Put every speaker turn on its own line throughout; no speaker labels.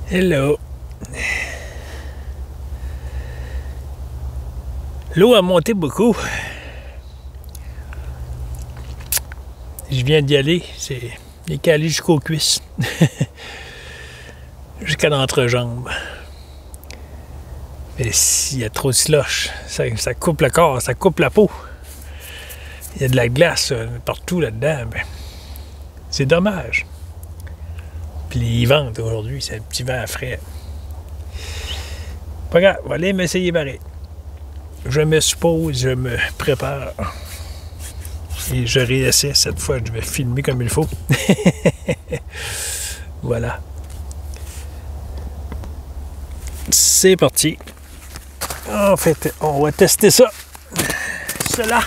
Hello. L'eau a monté beaucoup. Je viens d'y aller. C'est calé jusqu'aux cuisses. Jusqu'à l'entrejambe. Mais s'il y a trop de slush, ça coupe le corps, ça coupe la peau. Il y a de la glace partout là-dedans. Ben, c'est dommage. Puis les ventes aujourd'hui, c'est un petit vent frais. Pas grave, on va aller m'essayer pareil. Je me suppose, je me prépare. Et je réessaie cette fois, je vais filmer comme il faut. Voilà. C'est parti. En fait, on va tester ça. Cela.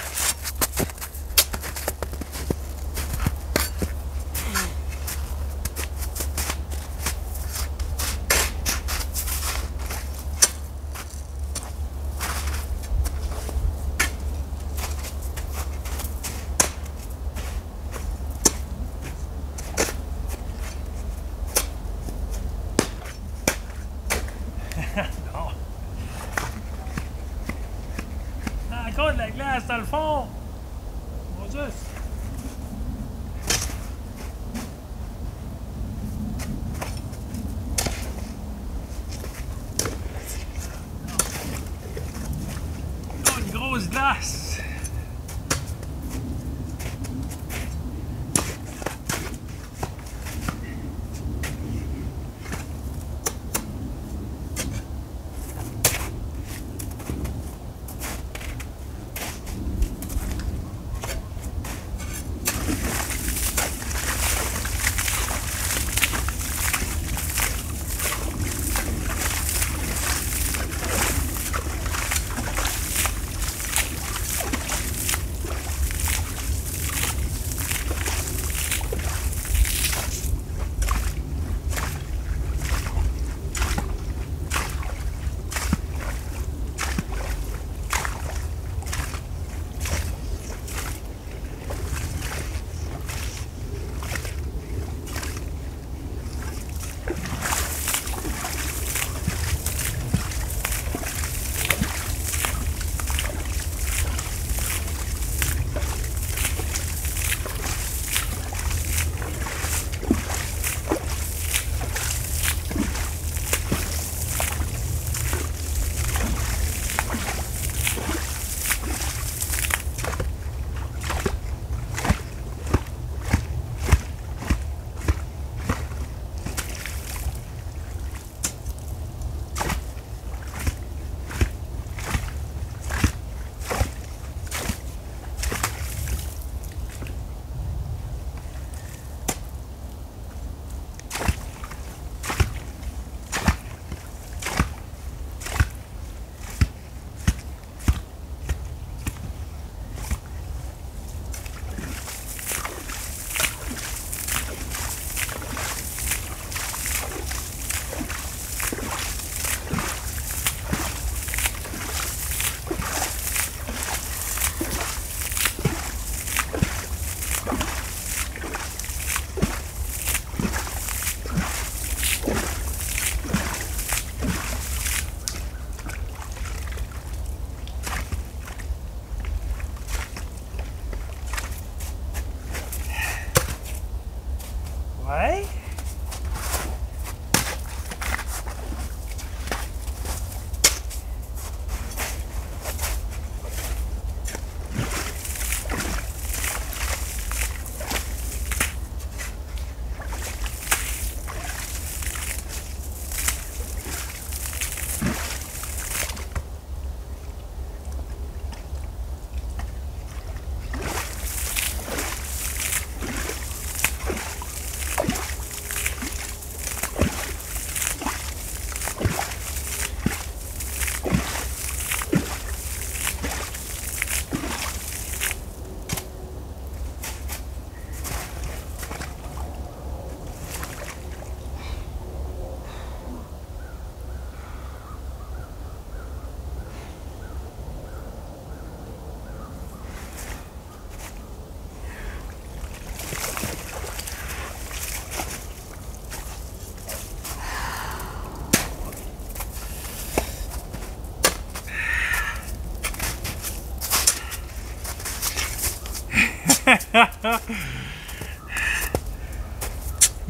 Encore de la glace dans le fond. Mon Dieu. Oh, une grosse glace.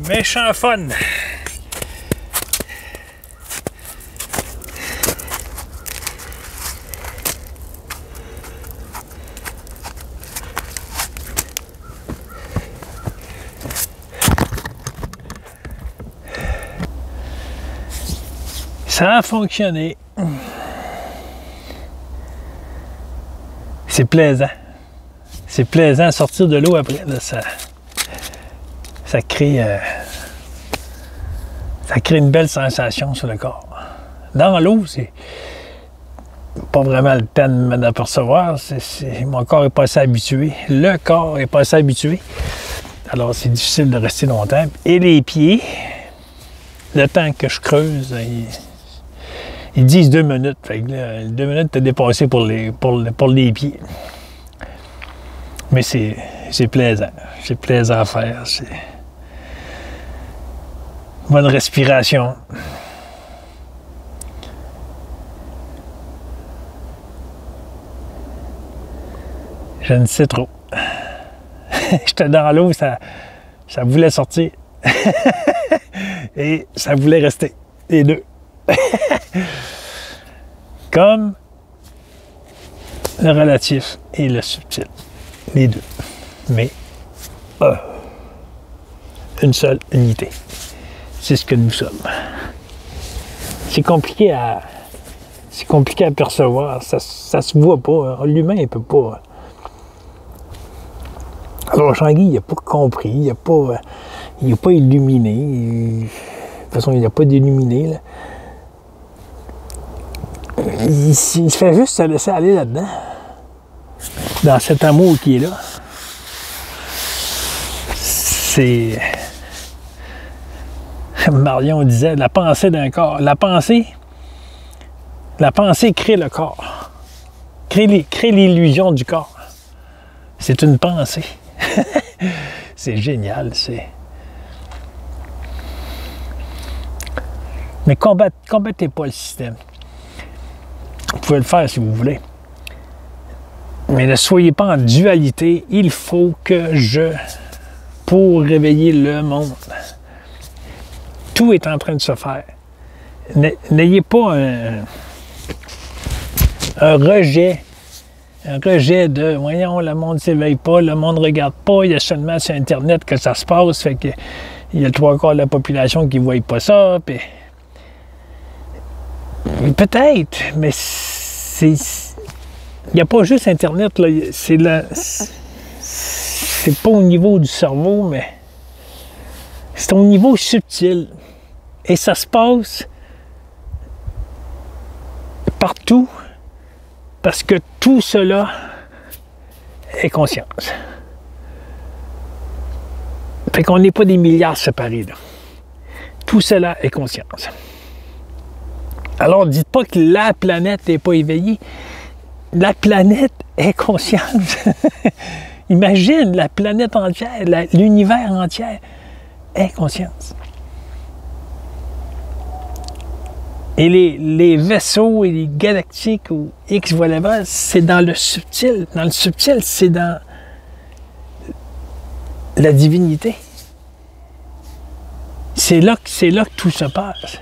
Méchant fun! Ça a fonctionné. C'est plaisant. C'est plaisant à sortir de l'eau après. Là, ça crée une belle sensation sur le corps. Dans l'eau, c'est pas vraiment le temps de m'en apercevoir. Mon corps n'est pas assez habitué. Le corps n'est pas assez habitué. Alors, c'est difficile de rester longtemps. Et les pieds, le temps que je creuse, ils disent 2 minutes. Fait que là, 2 minutes, t'as dépassé pour les pieds. Mais c'est plaisant. C'est plaisant à faire. C'est bonne respiration. Je ne sais trop. J'étais dans l'eau, ça voulait sortir. Et ça voulait rester. Les deux. Comme le relatif et le subtil. Les deux. Mais une seule unité. C'est ce que nous sommes. C'est compliqué à percevoir. Ça se voit pas. L'humain, il peut pas. Alors, Jean-Guy, il n'a pas compris. Il n'a pas illuminé. De toute façon, il n'a pas d'illuminé, là. Il se fait juste se laisser aller là-dedans. Dans cet amour qui est là. C'est... Marion disait, la pensée d'un corps. La pensée crée le corps. Crée l'illusion du corps. C'est une pensée. C'est génial, Mais combattez pas le système. Vous pouvez le faire si vous voulez. Mais ne soyez pas en dualité. Il faut que pour réveiller le monde. Tout est en train de se faire. N'ayez pas un rejet. Un rejet de, voyons, le monde ne s'éveille pas, le monde ne regarde pas, il y a seulement sur Internet que ça se passe, fait que il y a 3/4 de la population qui ne voit pas ça, puis... Peut-être, mais il n'y a pas juste Internet, là, c'est pas au niveau du cerveau, mais c'est au niveau subtil. Et ça se passe partout, parce que tout cela est conscience. Fait qu'on n'est pas des milliards séparés, là. Tout cela est conscience. Alors, dites pas que la planète n'est pas éveillée. La planète est consciente. Imagine, la planète entière, l'univers entier est conscience. Et les vaisseaux et les galactiques ou X, whatever, c'est dans le subtil. Dans le subtil, c'est dans la divinité. C'est là que tout se passe.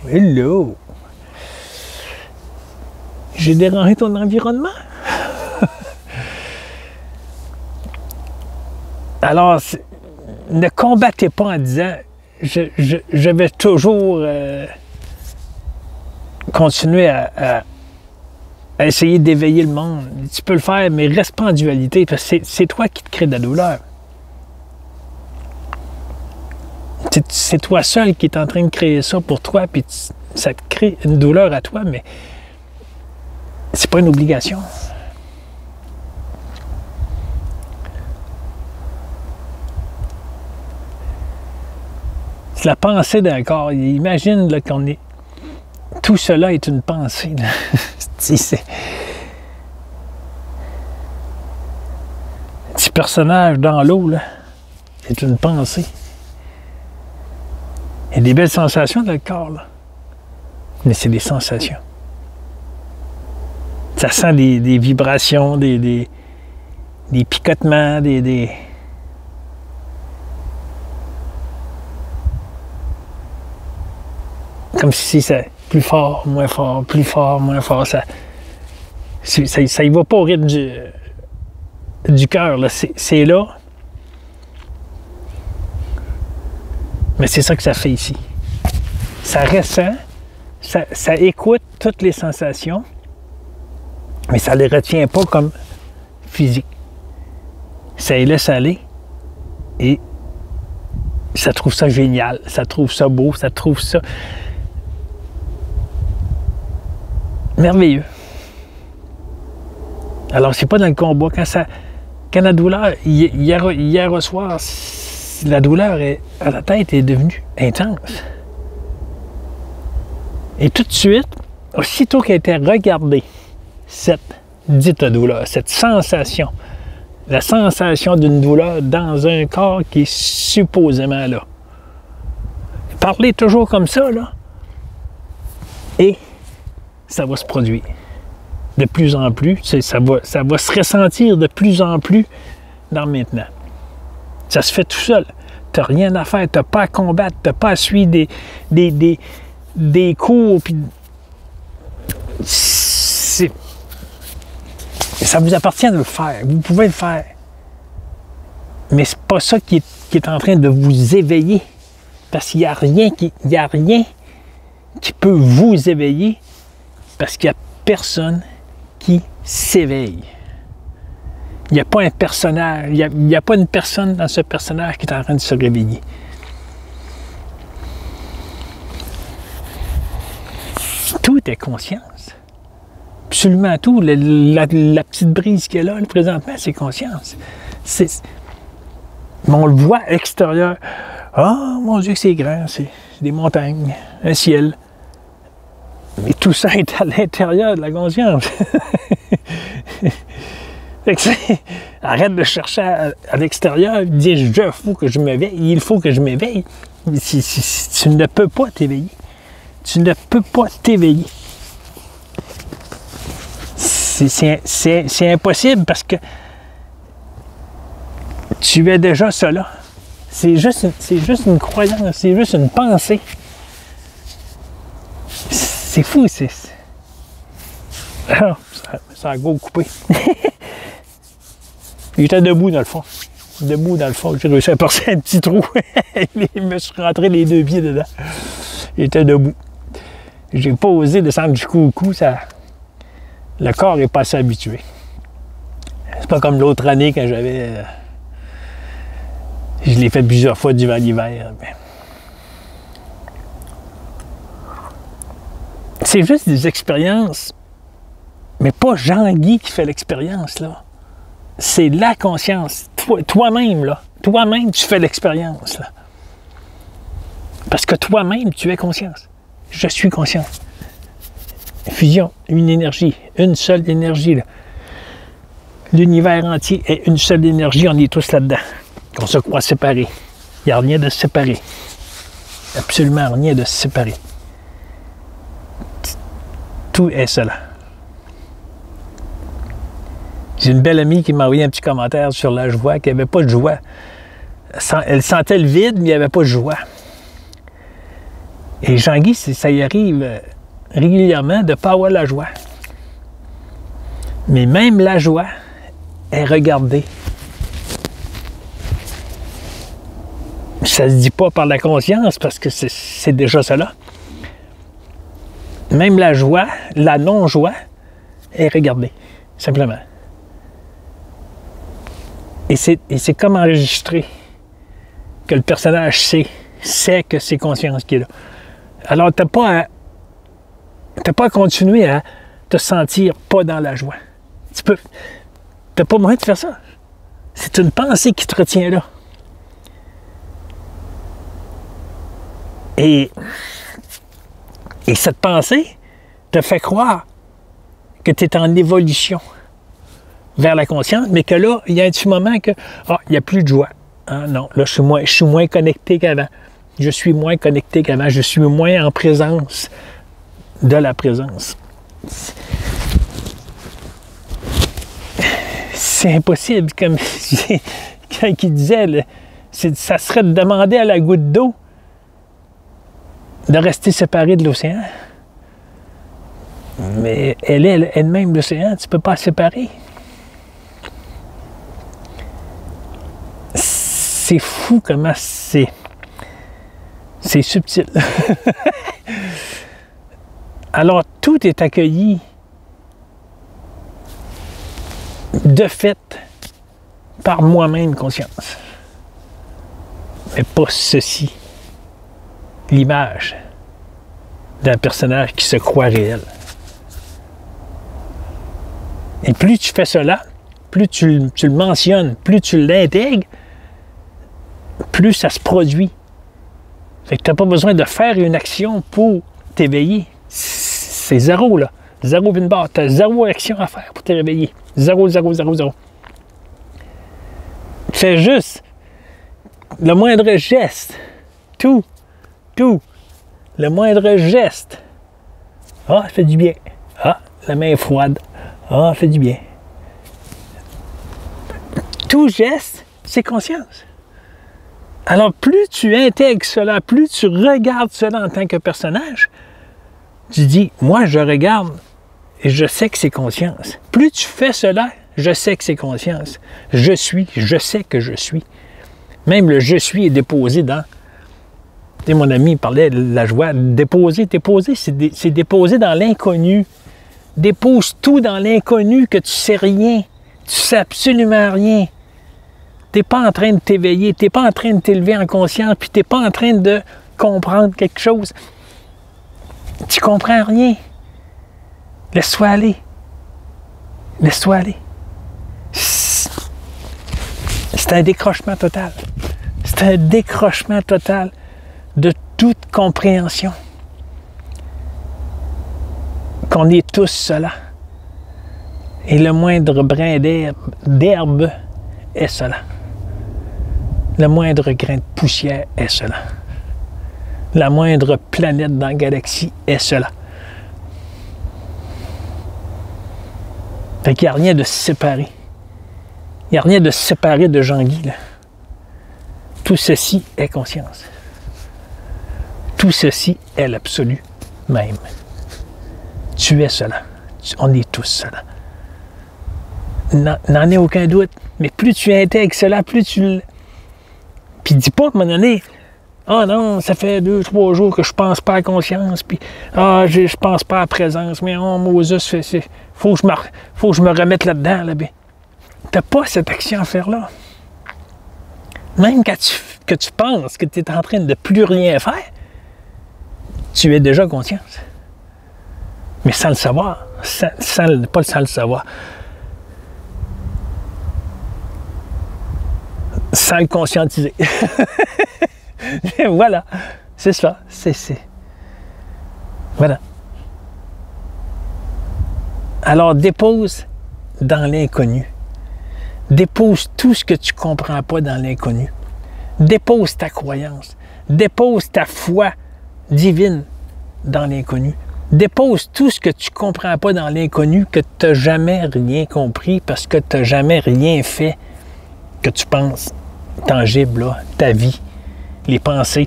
Hello! J'ai dérangé ton environnement? Alors, ne combattez pas en disant je vais toujours continuer à essayer d'éveiller le monde. Tu peux le faire, mais reste pas en dualité, parce que c'est toi qui te crée de la douleur. C'est toi seul qui est en train de créer ça pour toi, puis ça te crée une douleur à toi, mais c'est pas une obligation. C'est la pensée d'un corps. Imagine là, qu'on est... Tout cela est une pensée. C'est... Petit personnage dans l'eau, là, c'est une pensée. Il y a des belles sensations dans le corps, là. Mais c'est des sensations. Ça sent des vibrations, des picotements, comme si c'est plus fort, moins fort, plus fort, moins fort. Ça y va pas au rythme du cœur. C'est là. Mais c'est ça que ça fait ici. Ça ressent, ça écoute toutes les sensations, mais ça ne les retient pas comme physique. Ça les laisse aller et ça trouve ça génial, ça trouve ça beau, ça trouve ça merveilleux. Alors, c'est pas dans le combat. Quand la douleur, hier au soir, la douleur à la tête est devenue intense. Et tout de suite, aussitôt qu'elle était regardée, cette dite douleur, cette sensation, la sensation d'une douleur dans un corps qui est supposément là. Parlez toujours comme ça, là, et ça va se produire de plus en plus. Ça va se ressentir de plus en plus dans le maintenant. Ça se fait tout seul. Tu n'as rien à faire, tu n'as pas à combattre, tu n'as pas à suivre des cours. Puis ça vous appartient de le faire. Vous pouvez le faire. Mais c'est pas ça qui est en train de vous éveiller. Parce qu'il n'y a rien qui peut vous éveiller. Parce qu'il n'y a personne qui s'éveille. Il n'y a pas un personnage, il n'y a pas une personne dans ce personnage qui est en train de se réveiller. Tout est conscience. Absolument tout. La petite brise qu'il y a là, présentement, c'est conscience. Mais on le voit à l'extérieur. Ah, mon Dieu, que c'est grand, c'est des montagnes, un ciel. Mais tout ça est à l'intérieur de la conscience. Arrête de chercher à l'extérieur, dis il faut que je m'éveille, il faut que je m'éveille. Tu ne peux pas t'éveiller. Tu ne peux pas t'éveiller. C'est impossible parce que tu es déjà cela. C'est juste une croyance, c'est juste une pensée. C'est fou, Ah, ça a go coupé. Il était debout dans le fond. Debout dans le fond. J'ai réussi à percer un petit trou. Je me suis rentré les deux pieds dedans. Il était debout. J'ai pas osé descendre jusqu'au cou. Le corps n'est pas assez habitué. C'est pas comme l'autre année quand j'avais... Je l'ai fait plusieurs fois durant l'hiver. Mais... C'est juste des expériences, mais pas Jean-Guy qui fait l'expérience, là. C'est la conscience. Toi-même, là. Toi-même, tu fais l'expérience, là. Parce que toi-même, tu es conscience. Je suis conscience. Fusion, une énergie, une seule énergie, là. L'univers entier est une seule énergie, on est tous là-dedans. On se croit séparés. Il n'y a rien de séparé. Absolument rien de séparé. Tout est cela. J'ai une belle amie qui m'a envoyé un petit commentaire sur la joie, qu'il n'y avait pas de joie. Elle sentait le vide, mais il n'y avait pas de joie. Et Jean-Guy, ça y arrive régulièrement de ne pas avoir la joie. Mais même la joie est regardée. Ça ne se dit pas par la conscience, parce que c'est déjà cela. Même la joie, la non-joie, est regardée, simplement. Et c'est comme enregistré que le personnage sait que c'est conscience qui est là. Alors, tu n'as pas à continuer à te sentir pas dans la joie. Tu n'as pas moyen de faire ça. C'est une pensée qui te retient là. Et cette pensée te fait croire que tu es en évolution vers la conscience, mais que là, il y a un petit moment que, il n'y a plus de joie. Ah, non, là, je suis moins connecté qu'avant. Je suis moins connecté qu'avant. Je suis moins en présence de la présence. C'est impossible, comme quand il disait, ça serait de demander à la goutte d'eau de rester séparé de l'océan. Mais elle est elle-même l'océan, tu ne peux pas la séparer. C'est fou comment c'est subtil. Alors, tout est accueilli de fait par moi-même conscience. Mais pas ceci. L'image d'un personnage qui se croit réel. Et plus tu fais cela, plus tu le mentionnes, plus tu l'intègres, plus ça se produit. Fait que tu n'as pas besoin de faire une action pour t'éveiller. C'est zéro, là. Zéro une barre. Tu as zéro action à faire pour te réveiller. Zéro, zéro, zéro, zéro. Fais juste le moindre geste. Tout. Le moindre geste. Ah, ça fait du bien. Ah, la main est froide. Ah, ça fait du bien. Tout geste, c'est conscience. Alors, plus tu intègres cela, plus tu regardes cela en tant que personnage, tu dis, moi, je regarde et je sais que c'est conscience. Plus tu fais cela, je sais que c'est conscience. Je sais que je suis. Même le « je suis » est déposé dans... Tu sais, mon ami parlait de la joie. Déposer, c'est déposer dans l'inconnu. Dépose tout dans l'inconnu que tu sais rien. Tu sais absolument rien. Tu n'es pas en train de t'éveiller, tu n'es pas en train de t'élever en conscience, puis tu n'es pas en train de comprendre quelque chose. Tu comprends rien. Laisse-toi aller. Laisse-toi aller. C'est un décrochement total. C'est un décrochement total de toute compréhension. Qu'on est tous cela. Et le moindre brin d'herbe est cela. Le moindre grain de poussière est cela. La moindre planète dans la galaxie est cela. Fait qu'il n'y a rien de séparé. Il n'y a rien de séparé de Jean-Guy, là. Tout ceci est conscience. Tout ceci est l'absolu même. Tu es cela. On est tous cela. N'en est aucun doute. Mais plus tu intègres cela, plus tu... Puis dis pas à un moment donné, ah non, ça fait 2-3 jours que je pense pas à conscience, puis ah, je pense pas à présence, mais oh, Moses, faut que je me remette là-dedans, là. T'as pas cette action à faire là. Même quand tu penses que tu es en train de plus rien faire, tu es déjà conscience. Mais sans le savoir, pas sans le savoir. Sans le conscientiser. Voilà, c'est ça. Voilà. Alors dépose dans l'inconnu. Dépose tout ce que tu ne comprends pas dans l'inconnu. Dépose ta croyance. Dépose ta foi divine dans l'inconnu. Dépose tout ce que tu ne comprends pas dans l'inconnu, que tu n'as jamais rien compris parce que tu n'as jamais rien fait que tu penses tangible, là, ta vie, les pensées.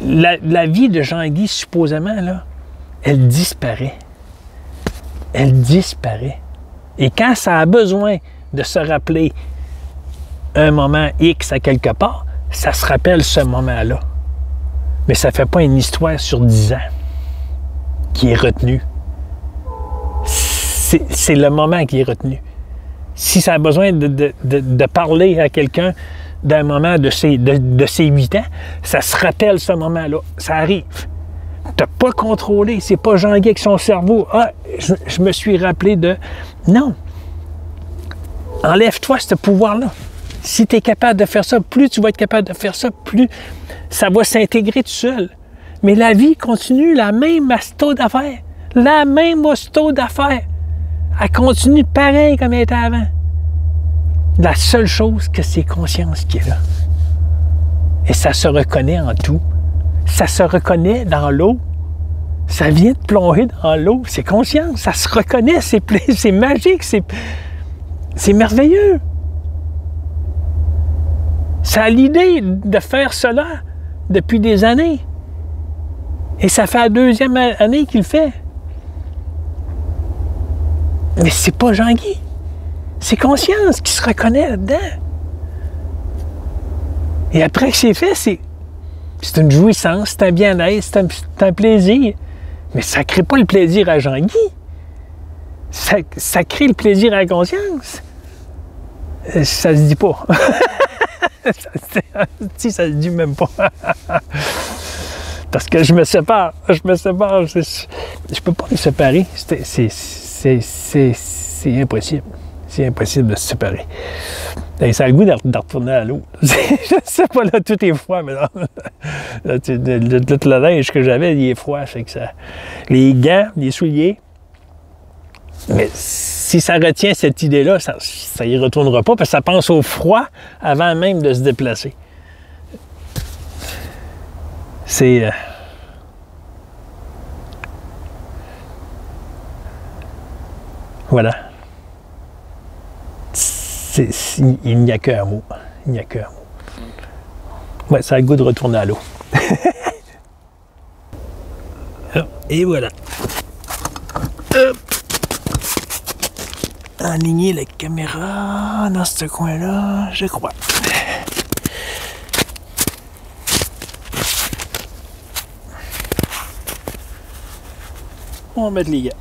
La vie de Jean-Guy, supposément, là, elle disparaît. Elle disparaît. Et quand ça a besoin de se rappeler un moment X à quelque part, ça se rappelle ce moment-là. Mais ça ne fait pas une histoire sur 10 ans qui est retenue. C'est le moment qui est retenu. Si ça a besoin de parler à quelqu'un d'un moment de ses 8 ans, ça se rappelle ce moment-là. Ça arrive. Tu n'as pas contrôlé. C'est pas Jean-Guy avec son cerveau. Ah, je me suis rappelé de... Non. Enlève-toi ce pouvoir-là. Si tu es capable de faire ça, plus tu vas être capable de faire ça, plus ça va s'intégrer tout seul. Mais la vie continue, la même asto d'affaires. La même asto d'affaires. Elle continue pareil comme elle était avant. La seule chose que c'est conscience qui est là. Et ça se reconnaît en tout. Ça se reconnaît dans l'eau. Ça vient de plonger dans l'eau. C'est conscience. Ça se reconnaît. C'est magique. C'est merveilleux. Ça a l'idée de faire cela depuis des années. Puis ça ne Et ça fait la deuxième année qu'il le fait. Mais c'est pas Jean-Guy. C'est Conscience qui se reconnaît là-dedans. Et après que c'est fait, c'est une jouissance, c'est un bien-être, c'est un plaisir. Mais ça ne crée pas le plaisir à Jean-Guy. Ça crée le plaisir à la conscience. Ça se dit pas. Si, ça se dit même pas. Parce que je me sépare. Je peux pas me séparer. C'est impossible. C'est impossible de se séparer. Et ça a le goût de retourner à l'eau. Je ne sais pas là toutes les fois, mais là, toute la neige que j'avais, il est froid. Fait que ça, les gants, les souliers. Mais si ça retient cette idée-là, ça y retournera pas, parce que ça pense au froid avant même de se déplacer. C'est... Voilà. Il n'y a qu'un mot. Il n'y a qu'un mot. Ouais, ça a le goût de retourner à l'eau. Et voilà. Hop. Aligner la caméra dans ce coin-là, je crois. On va mettre les gars.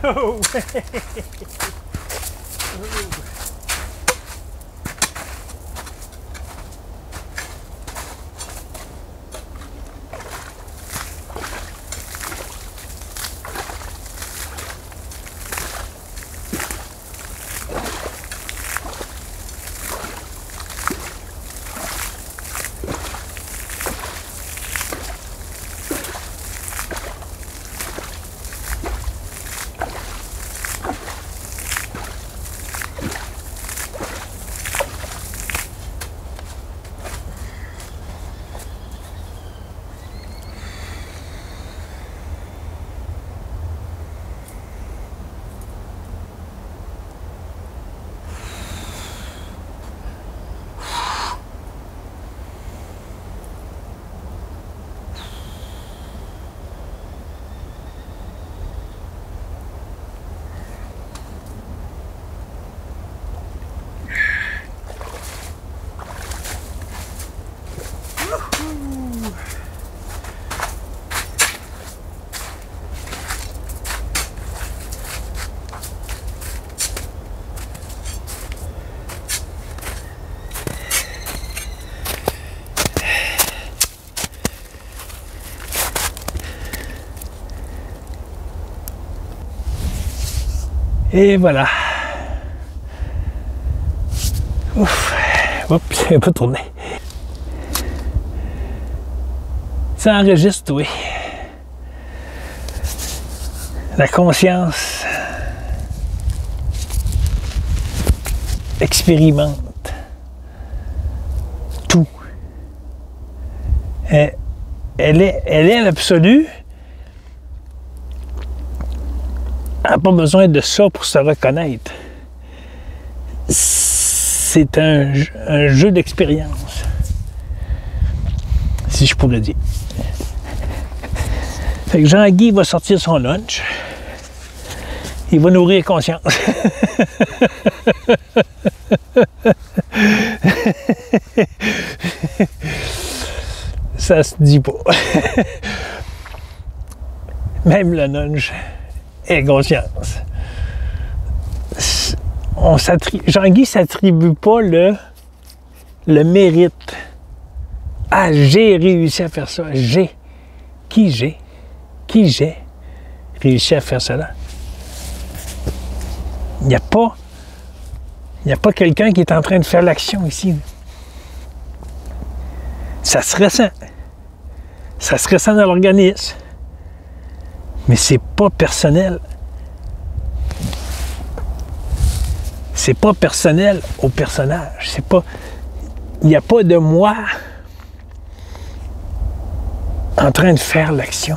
Oh! Et voilà. Ouf. Oups, j'ai un peu tourné. Ça enregistre, oui. La conscience expérimente tout. Elle est l'absolu. Elle n'a pas besoin de ça pour se reconnaître. C'est un jeu d'expérience, si je pourrais dire. Fait que Jean-Guy va sortir son lunch. Il va nourrir conscience. Ça se dit pas. Même le nudge est conscience. Jean-Guy ne s'attribue pas le mérite. Ah, j'ai réussi à faire ça. Qui j'ai réussi à faire cela? Il n'y a pas quelqu'un qui est en train de faire l'action ici. Ça se ressent. Ça se ressent dans l'organisme. Mais c'est pas personnel. C'est pas personnel au personnage. Il n'y a pas de moi en train de faire l'action.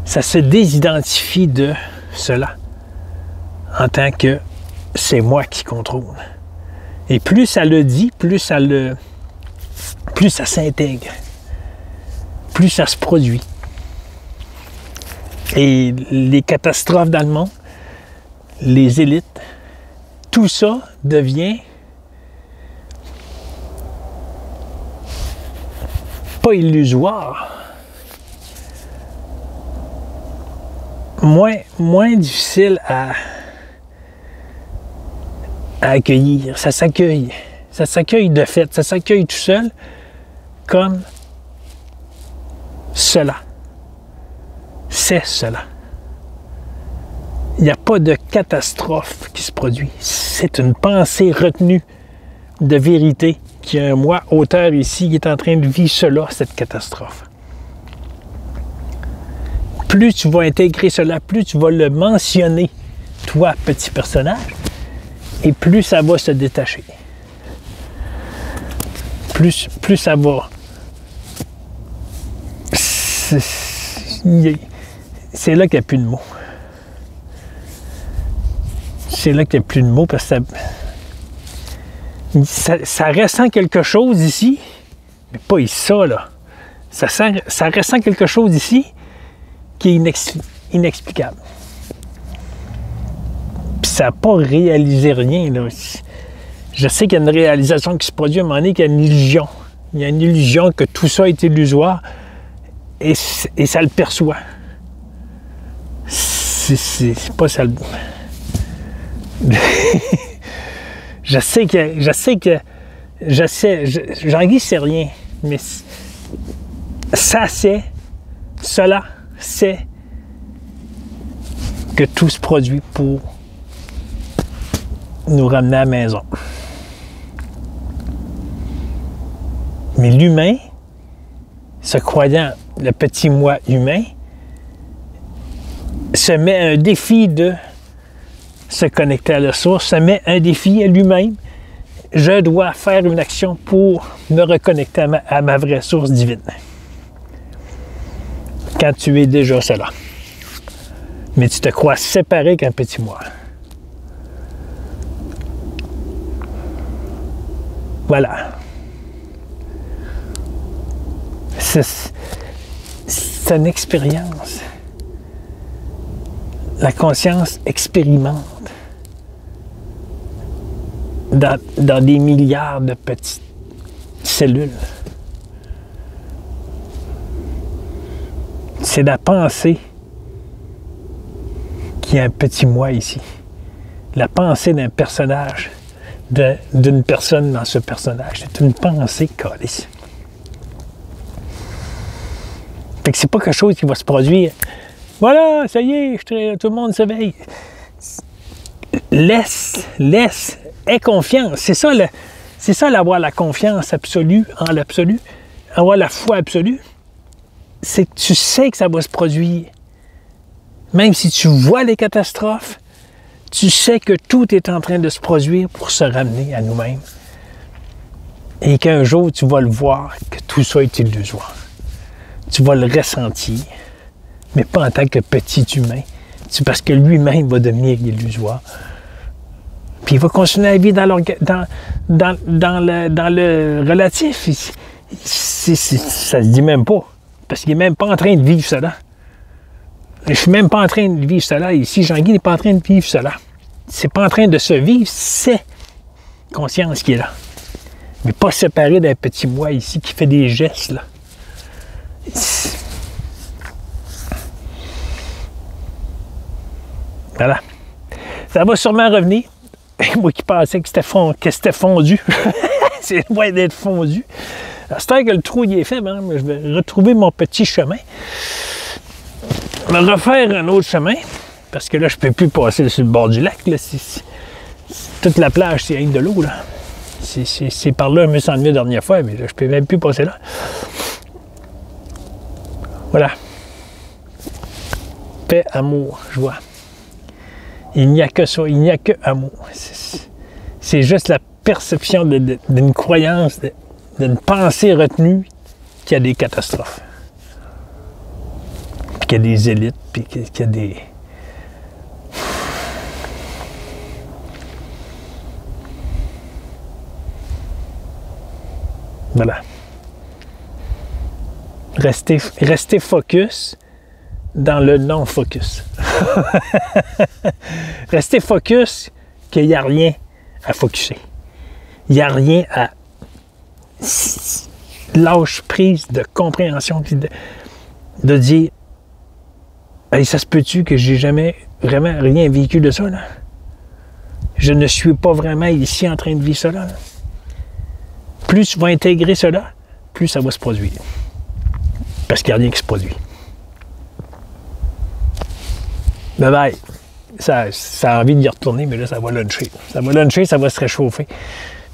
Ça se désidentifie de cela. en tant que c'est moi qui contrôle. Et plus ça le dit, plus ça s'intègre, plus ça se produit. Et les catastrophes dans le monde, les élites, tout ça devient pas illusoire, moins difficile à accueillir. Ça s'accueille de fait, ça s'accueille tout seul comme cela. C'est cela. Il n'y a pas de catastrophe qui se produit. C'est une pensée retenue de vérité qui a un moi, auteur ici, qui est en train de vivre cela, cette catastrophe. Plus tu vas intégrer cela, plus tu vas le mentionner, toi, petit personnage, et plus ça va se détacher. Plus ça va... C'est là qu'il n'y a plus de mots. C'est là qu'il n'y a plus de mots parce que ça ressent quelque chose ici, mais pas ici, ça, là. Ça ressent quelque chose ici qui est inexplicable. Puis ça n'a pas réalisé rien, là. Je sais qu'il y a une réalisation qui se produit à un moment donné, qu'il y a une illusion. Il y a une illusion que tout ça est illusoire et ça le perçoit. C'est pas ça le... Jean-Guy sait rien, mais cela c'est que tout se produit pour nous ramener à la maison. Mais l'humain, se croyant le petit moi humain, se met un défi de se connecter à la source, se met un défi à lui-même. Je dois faire une action pour me reconnecter à ma vraie source divine. Quand tu es déjà cela. Mais tu te crois séparé qu'un petit moi. Voilà. C'est une expérience. La conscience expérimente dans des milliards de petites cellules. C'est la pensée qui est un petit moi ici. La pensée d'un personnage, d'une personne dans ce personnage. C'est une pensée calisse. Fait que c'est pas quelque chose qui va se produire. Voilà, ça y est, tout le monde s'éveille. Laisse, aie confiance. C'est ça l'avoir la confiance absolue en l'absolu, avoir la foi absolue. C'est que tu sais que ça va se produire. Même si tu vois les catastrophes, tu sais que tout est en train de se produire pour se ramener à nous-mêmes. Et qu'un jour, tu vas le voir, que tout ça est illusoire. Tu vas le ressentir, mais pas en tant que petit humain. C'est parce que lui-même va devenir illusoire. Puis il va continuer à vivre dans le relatif. Ça se dit même pas. Parce qu'il n'est même pas en train de vivre cela. Je suis même pas en train de vivre cela. Ici, Jean-Guy n'est pas en train de vivre cela. C'est pas en train de se vivre, c'est conscience qui est là. Mais pas séparé d'un petit moi ici qui fait des gestes, là. Voilà. Ça va sûrement revenir. Moi qui pensais que c'était fondu. C'est loin d'être fondu. C'est vrai que le trou il est fait, hein? Je vais retrouver mon petit chemin. Je vais refaire un autre chemin. Parce que là, je ne peux plus passer sur le bord du lac. Là. Toute la plage, c'est rien de l'eau. Là. C'est par là, je me suis enlevé la dernière fois, mais là, je ne peux même plus passer là. Voilà. Paix, amour, joie. Il n'y a que ça, il n'y a que amour. C'est juste la perception d'une croyance, d'une pensée retenue qu'il y a des catastrophes. Puis qu'il y a des élites, puis qu'il y a des... Voilà. Restez focus dans le non-focus. Restez focus qu'il n'y a rien à focuser. Il n'y a rien à lâche prise de compréhension, de dire hey, ça se peut-tu que j'ai jamais vraiment rien vécu de ça, là? Je ne suis pas vraiment ici en train de vivre cela. Là. Plus tu vas intégrer cela, plus ça va se produire. Parce qu'il n'y a rien qui se produit. Bye bye. Ça a envie d'y retourner, mais là, ça va luncher. Ça va luncher, ça va se réchauffer.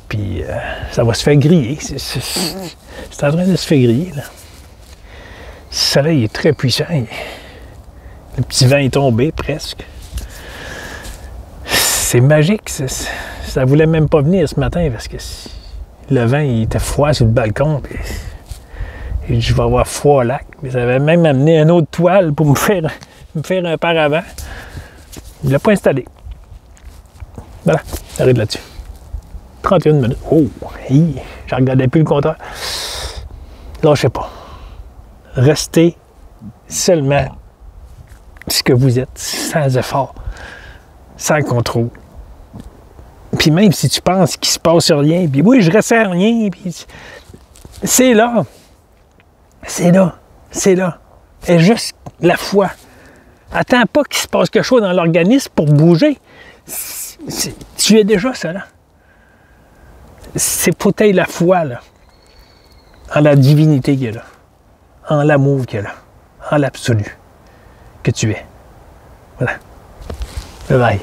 Puis, ça va se faire griller. C'est en train de se faire griller, là. Le soleil est très puissant. Le petit vent est tombé, presque. C'est magique. Ça voulait même pas venir ce matin, parce que le vent, il était froid sur le balcon. Puis, et je vais avoir froid au lac. Mais ça avait même amené une autre toile pour me faire un paravent. Il ne l'a pas installé. Voilà, j'arrête là-dessus. 31 minutes. Oh, hi, je regardais plus le compteur. Lâchez pas. Restez seulement ce que vous êtes, sans effort, sans contrôle. Puis même si tu penses qu'il se passe rien, puis oui, je ressens rien, puis c'est là. C'est là. C'est là. Et juste la foi. Attends pas qu'il se passe quelque chose dans l'organisme pour bouger. Tu es déjà ça, là. C'est peut-être la foi, là. En la divinité qu'il y a là. En l'amour qu'il y a là. En l'absolu que tu es. Voilà. Bye bye.